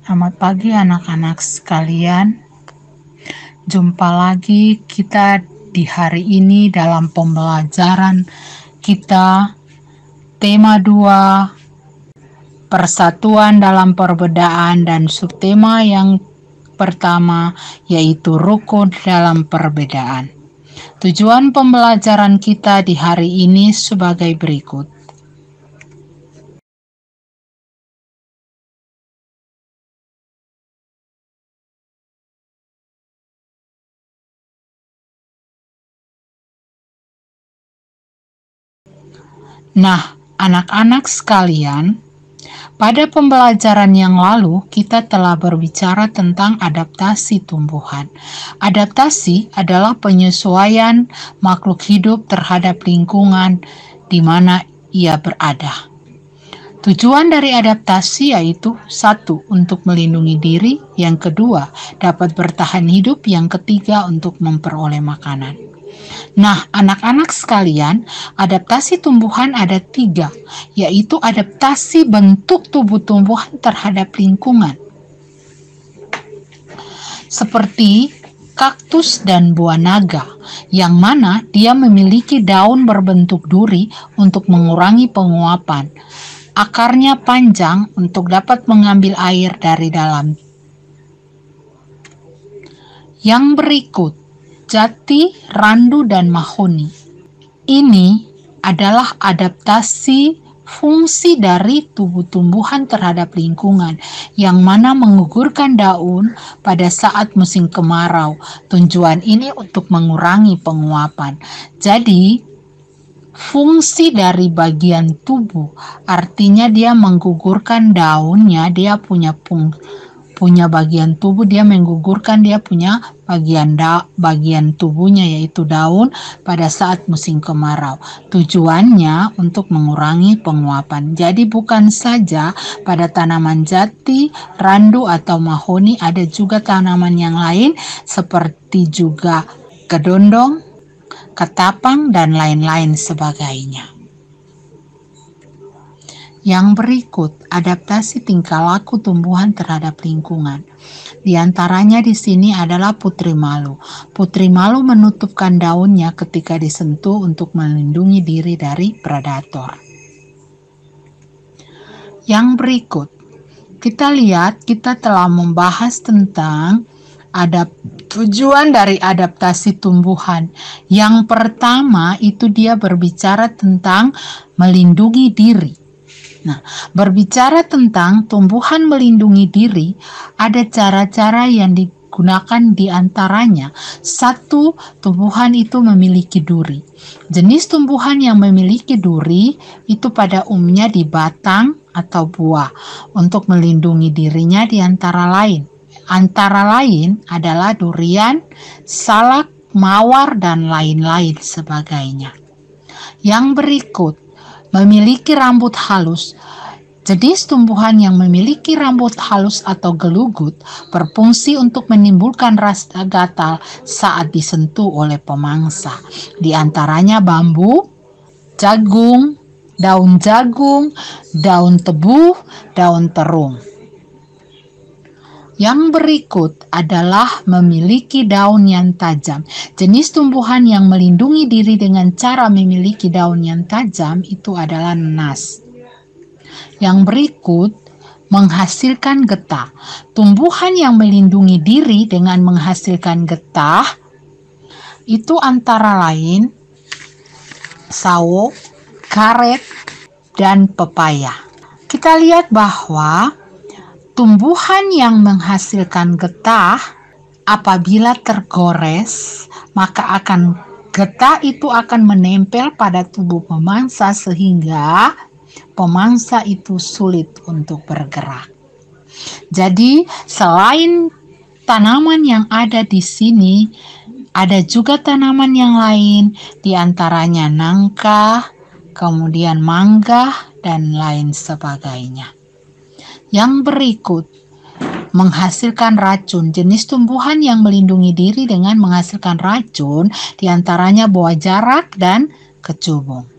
Selamat pagi anak-anak sekalian. Jumpa lagi kita di hari ini dalam pembelajaran kita tema 2 persatuan dalam perbedaan dan subtema yang pertama yaitu rukun dalam perbedaan. Tujuan pembelajaran kita di hari ini sebagai berikut. Nah, anak-anak sekalian, pada pembelajaran yang lalu kita telah berbicara tentang adaptasi tumbuhan. Adaptasi adalah penyesuaian makhluk hidup terhadap lingkungan di mana ia berada. Tujuan dari adaptasi yaitu 1. Untuk melindungi diri, yang kedua dapat bertahan hidup, yang ketiga untuk memperoleh makanan. Nah, anak-anak sekalian, adaptasi tumbuhan ada 3, yaitu adaptasi bentuk tubuh tumbuhan terhadap lingkungan. Seperti kaktus dan buah naga, yang mana dia memiliki daun berbentuk duri untuk mengurangi penguapan. Akarnya panjang untuk dapat mengambil air dari dalam. Yang berikut, jati, randu, dan mahoni. Ini adalah adaptasi fungsi dari tubuh tumbuhan terhadap lingkungan, yang mana menggugurkan daun pada saat musim kemarau. Tujuan ini untuk mengurangi penguapan. Jadi, fungsi dari bagian tubuh artinya dia menggugurkan daunnya, dia punya bagian tubuh, dia menggugurkan, dia punya bagian tubuhnya yaitu daun pada saat musim kemarau. Tujuannya untuk mengurangi penguapan. Jadi bukan saja pada tanaman jati, randu atau mahoni, ada juga tanaman yang lain seperti juga kedondong, ketapang, dan lain-lain sebagainya. Yang berikut, adaptasi tingkah laku tumbuhan terhadap lingkungan. Di antaranya di sini adalah putri malu. Putri malu menutupkan daunnya ketika disentuh untuk melindungi diri dari predator. Yang berikut, kita lihat kita telah membahas tentang tujuan dari adaptasi tumbuhan. Yang pertama itu dia berbicara tentang melindungi diri. Nah, berbicara tentang tumbuhan melindungi diri, ada cara-cara yang digunakan di antaranya. 1. Tumbuhan itu memiliki duri. Jenis tumbuhan yang memiliki duri itu pada umumnya di batang atau buah. Untuk melindungi dirinya di antara lain adalah durian, salak, mawar, dan lain-lain sebagainya. Yang berikut, memiliki rambut halus. Jenis tumbuhan yang memiliki rambut halus atau gelugut berfungsi untuk menimbulkan rasa gatal saat disentuh oleh pemangsa. Di antaranya bambu, jagung, daun tebu, daun terung. Yang berikut adalah memiliki daun yang tajam. Jenis tumbuhan yang melindungi diri dengan cara memiliki daun yang tajam itu adalah nanas. Yang berikut, menghasilkan getah. Tumbuhan yang melindungi diri dengan menghasilkan getah itu antara lain sawo, karet, dan pepaya. Kita lihat bahwa tumbuhan yang menghasilkan getah apabila tergores, maka getah itu akan menempel pada tubuh pemangsa sehingga pemangsa itu sulit untuk bergerak. Jadi, selain tanaman yang ada di sini, ada juga tanaman yang lain, di antaranya nangka, kemudian mangga, dan lain sebagainya. Yang berikut, menghasilkan racun. Jenis tumbuhan yang melindungi diri dengan menghasilkan racun diantaranya buah jarak dan kecubung.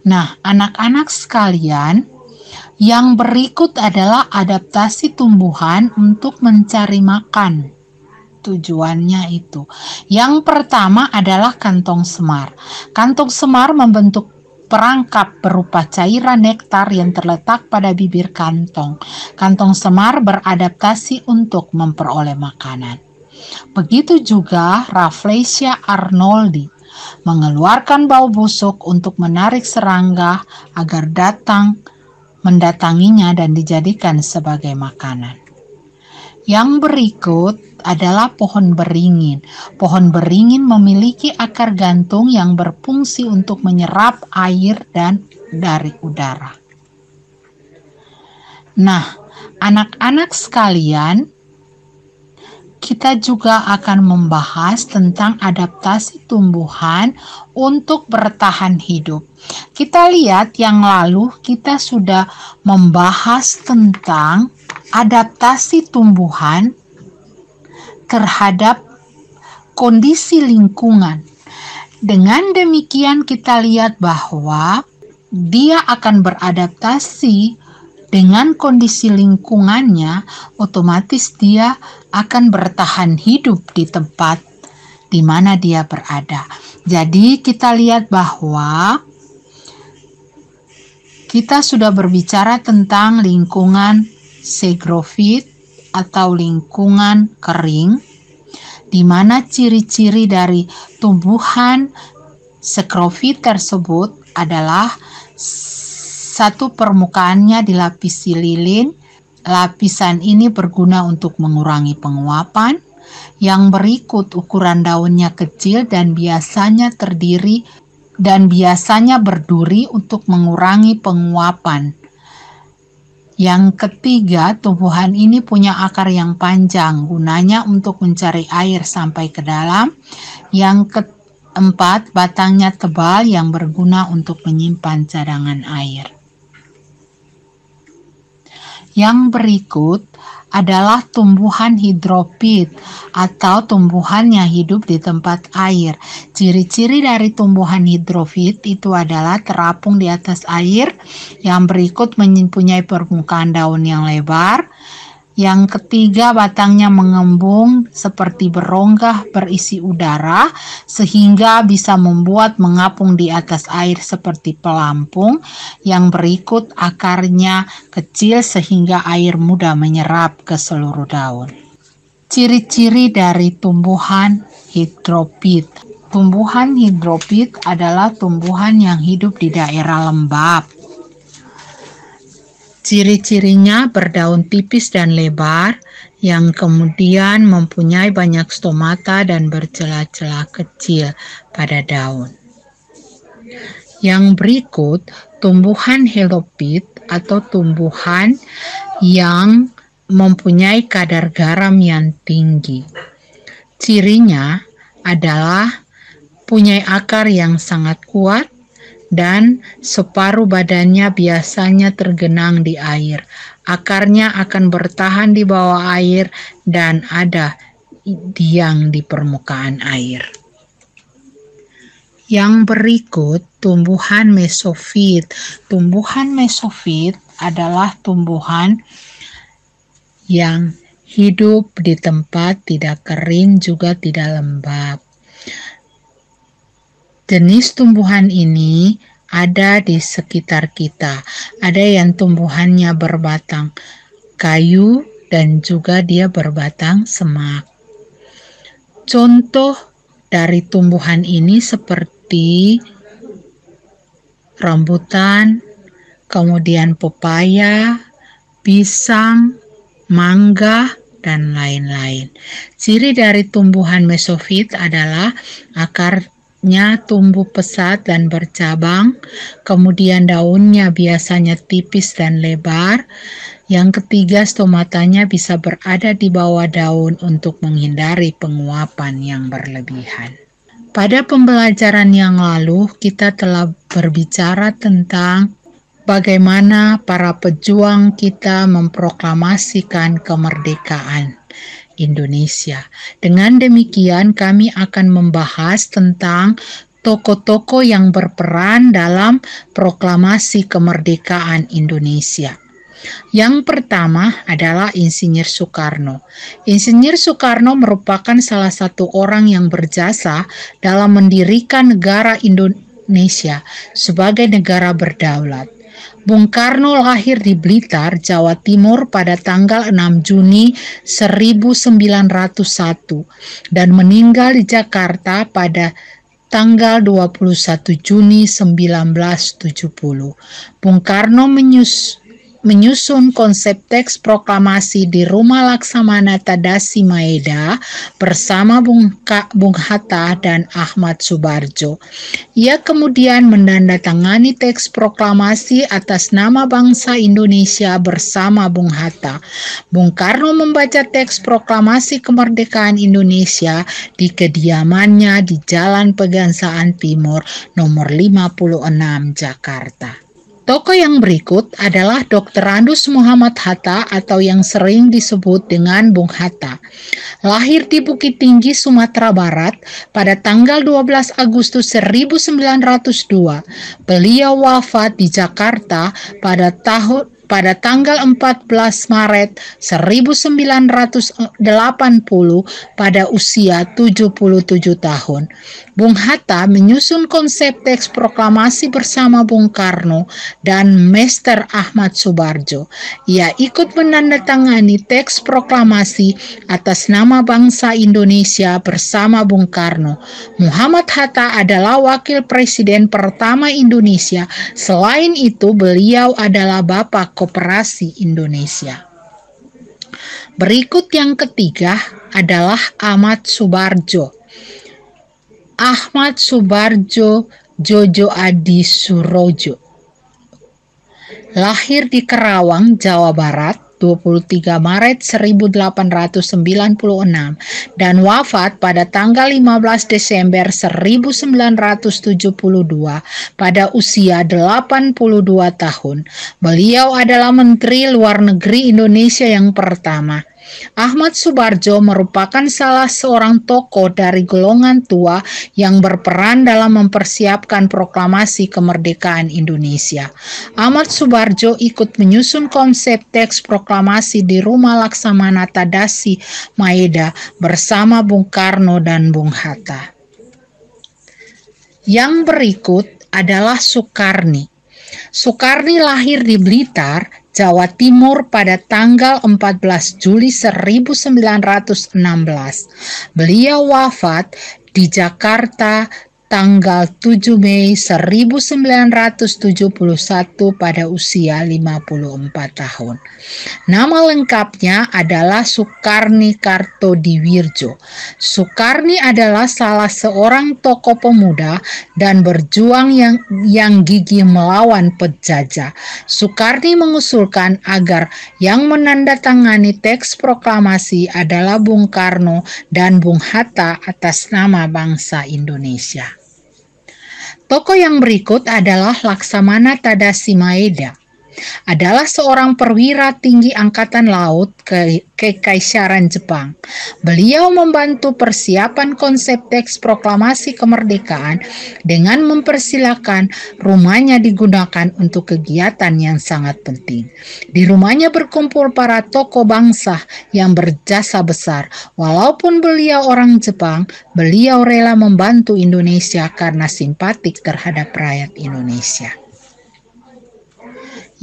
Nah, anak-anak sekalian, Yang berikut adalah adaptasi tumbuhan untuk mencari makan. Tujuannya itu. Yang pertama adalah kantong semar. Kantong semar membentuk perangkap berupa cairan nektar yang terletak pada bibir kantong. Kantong semar beradaptasi untuk memperoleh makanan. Begitu juga Rafflesia arnoldi mengeluarkan bau busuk untuk menarik serangga agar datang mendatanginya dan dijadikan sebagai makanan. Yang berikut adalah pohon beringin. Pohon beringin memiliki akar gantung yang berfungsi untuk menyerap air dan dari udara. Nah, anak-anak sekalian, kita juga akan membahas tentang adaptasi tumbuhan untuk bertahan hidup. Kita lihat yang lalu kita sudah membahas tentang adaptasi tumbuhan terhadap kondisi lingkungan. Dengan demikian kita lihat bahwa dia akan beradaptasi dengan kondisi lingkungannya, otomatis dia akan bertahan hidup di tempat di mana dia berada. Jadi kita lihat bahwa kita sudah berbicara tentang lingkungan segrofit atau lingkungan kering, di mana ciri-ciri dari tumbuhan segrofit tersebut adalah satu, permukaannya dilapisi lilin. Lapisan ini berguna untuk mengurangi penguapan. Yang berikut, ukuran daunnya kecil dan biasanya berduri untuk mengurangi penguapan. Yang ketiga, tumbuhan ini punya akar yang panjang, gunanya untuk mencari air sampai ke dalam. Yang keempat, batangnya tebal yang berguna untuk menyimpan cadangan air. Yang berikut adalah tumbuhan hidrofit atau tumbuhan yang hidup di tempat air. Ciri-ciri dari tumbuhan hidrofit itu adalah terapung di atas air. Yang berikut mempunyai permukaan daun yang lebar. Yang ketiga, batangnya mengembung seperti berongga berisi udara sehingga bisa membuat mengapung di atas air seperti pelampung. Yang berikut, akarnya kecil sehingga air mudah menyerap ke seluruh daun. Ciri-ciri dari tumbuhan hidrofit. Tumbuhan hidrofit adalah tumbuhan yang hidup di daerah lembab. Ciri-cirinya berdaun tipis dan lebar, yang kemudian mempunyai banyak stomata dan bercelah-celah kecil pada daun. Yang berikut, tumbuhan helopit atau tumbuhan yang mempunyai kadar garam yang tinggi. Cirinya adalah punya akar yang sangat kuat, dan separuh badannya biasanya tergenang di air. Akarnya akan bertahan di bawah air dan ada tiang di permukaan air. Yang berikut, tumbuhan mesofit. Tumbuhan mesofit adalah tumbuhan yang hidup di tempat tidak kering juga tidak lembab. Jenis tumbuhan ini ada di sekitar kita. Ada yang tumbuhannya berbatang kayu dan juga dia berbatang semak. Contoh dari tumbuhan ini seperti rambutan, kemudian pepaya, pisang, mangga, dan lain-lain. Ciri dari tumbuhan mesofit adalah akarnya tumbuh pesat dan bercabang, kemudian daunnya biasanya tipis dan lebar. Yang ketiga, stomatanya bisa berada di bawah daun untuk menghindari penguapan yang berlebihan. Pada pembelajaran yang lalu, kita telah berbicara tentang bagaimana para pejuang kita memproklamasikan kemerdekaan Indonesia. Dengan demikian, kami akan membahas tentang tokoh-tokoh yang berperan dalam proklamasi kemerdekaan Indonesia. Yang pertama adalah Insinyur Soekarno. Insinyur Soekarno merupakan salah satu orang yang berjasa dalam mendirikan negara Indonesia sebagai negara berdaulat. Bung Karno lahir di Blitar, Jawa Timur pada tanggal 6 Juni 1901 dan meninggal di Jakarta pada tanggal 21 Juni 1970. Bung Karno menyusun konsep teks proklamasi di Rumah Laksamana Tadashi Maeda bersama Bung Hatta dan Ahmad Subarjo. Ia kemudian menandatangani teks proklamasi atas nama bangsa Indonesia bersama Bung Hatta. Bung Karno membaca teks proklamasi kemerdekaan Indonesia di kediamannya di Jalan Pegangsaan Timur nomor 56 Jakarta. Tokoh yang berikut adalah Dr. Andus Muhammad Hatta atau yang sering disebut dengan Bung Hatta. Lahir di Bukit Tinggi, Sumatera Barat pada tanggal 12 Agustus 1902. Beliau wafat di Jakarta pada tanggal 14 Maret 1980 pada usia 77 tahun. Bung Hatta menyusun konsep teks proklamasi bersama Bung Karno dan Mr. Ahmad Subarjo. Ia ikut menandatangani teks proklamasi atas nama bangsa Indonesia bersama Bung Karno. Muhammad Hatta adalah wakil presiden pertama Indonesia. Selain itu, beliau adalah Bapak Koperasi Indonesia. Berikut yang ketiga adalah Ahmad Subarjo. Ahmad Subarjo Jojo Adi Surojo. Lahir di Kerawang, Jawa Barat, 23 Maret 1896 dan wafat pada tanggal 15 Desember 1972 pada usia 82 tahun. Beliau adalah Menteri Luar Negeri Indonesia yang pertama. Ahmad Subarjo merupakan salah seorang tokoh dari golongan tua yang berperan dalam mempersiapkan proklamasi kemerdekaan Indonesia. Ahmad Subarjo ikut menyusun konsep teks proklamasi di Rumah Laksamana Tadashi Maeda bersama Bung Karno dan Bung Hatta. Yang berikut adalah Soekarni. Soekarni lahir di Blitar, Jawa Timur pada tanggal 14 Juli 1916. Beliau wafat di Jakarta tanggal 7 Mei 1971 pada usia 54 tahun. Nama lengkapnya adalah Soekarni Kartodiwirjo. Soekarni adalah salah seorang tokoh pemuda dan berjuang yang gigih melawan penjajah. Soekarni mengusulkan agar yang menandatangani teks proklamasi adalah Bung Karno dan Bung Hatta atas nama bangsa Indonesia. Tokoh yang berikut adalah Laksamana Tadashi Maeda. Adalah seorang perwira tinggi Angkatan Laut Kekaisaran Jepang. Beliau membantu persiapan konsep teks proklamasi kemerdekaan dengan mempersilahkan rumahnya digunakan untuk kegiatan yang sangat penting. Di rumahnya berkumpul para tokoh bangsa yang berjasa besar. Walaupun beliau orang Jepang, beliau rela membantu Indonesia karena simpatik terhadap rakyat Indonesia.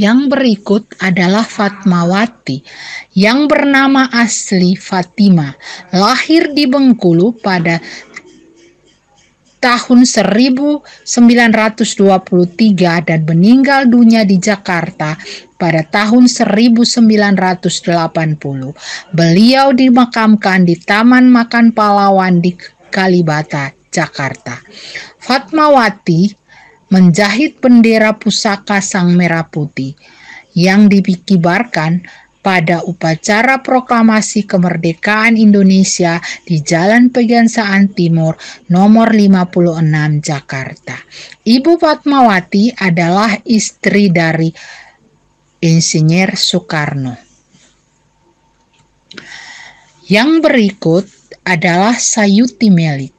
Yang berikut adalah Fatmawati, yang bernama asli Fatima, lahir di Bengkulu pada tahun 1923 dan meninggal dunia di Jakarta pada tahun 1980. Beliau dimakamkan di Taman Makan Pahlawan di Kalibata, Jakarta. Fatmawati menjahit bendera pusaka Sang Merah Putih yang dikibarkan pada upacara proklamasi kemerdekaan Indonesia di Jalan Pegangsaan Timur nomor 56 Jakarta. Ibu Fatmawati adalah istri dari Insinyur Soekarno. Yang berikut adalah Sayuti Melik.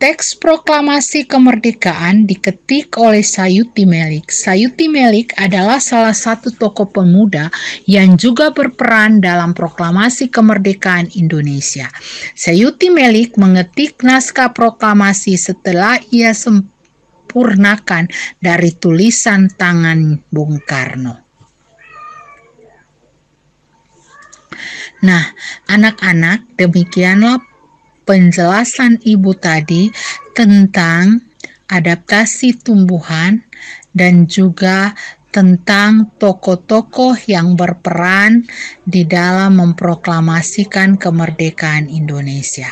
Teks proklamasi kemerdekaan diketik oleh Sayuti Melik. Sayuti Melik adalah salah satu tokoh pemuda yang juga berperan dalam proklamasi kemerdekaan Indonesia. Sayuti Melik mengetik naskah proklamasi setelah ia sempurnakan dari tulisan tangan Bung Karno. Nah, anak-anak, demikianlah penjelasan Ibu tadi tentang adaptasi tumbuhan dan juga tentang tokoh-tokoh yang berperan di dalam memproklamasikan kemerdekaan Indonesia.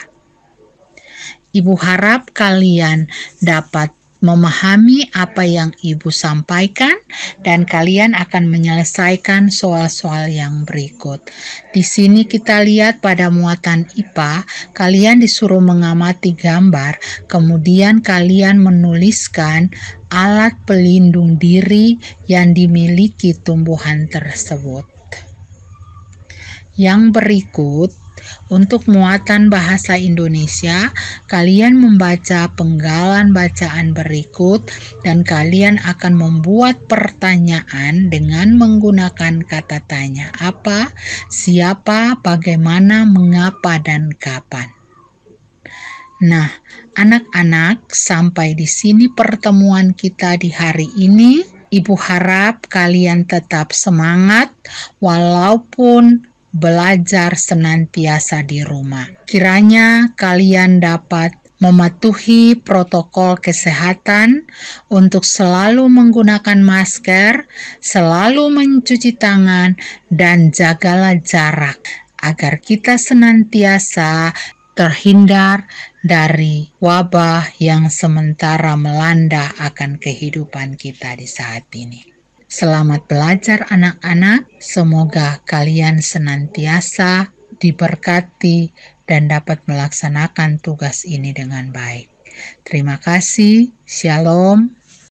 Ibu harap kalian dapat memahami apa yang Ibu sampaikan dan kalian akan menyelesaikan soal-soal yang berikut. Di sini kita lihat pada muatan IPA, kalian disuruh mengamati gambar, kemudian kalian menuliskan alat pelindung diri yang dimiliki tumbuhan tersebut. Yang berikut, untuk muatan bahasa Indonesia, kalian membaca penggalan bacaan berikut dan kalian akan membuat pertanyaan dengan menggunakan kata tanya apa, siapa, bagaimana, mengapa, dan kapan. Nah, anak-anak, sampai di sini pertemuan kita di hari ini. Ibu harap kalian tetap semangat walaupun belajar senantiasa di rumah. Kiranya kalian dapat mematuhi protokol kesehatan untuk selalu menggunakan masker, selalu mencuci tangan, dan jagalah jarak agar kita senantiasa terhindar dari wabah yang sementara melanda akan kehidupan kita di saat ini. Selamat belajar anak-anak, semoga kalian senantiasa diberkati dan dapat melaksanakan tugas ini dengan baik. Terima kasih, shalom.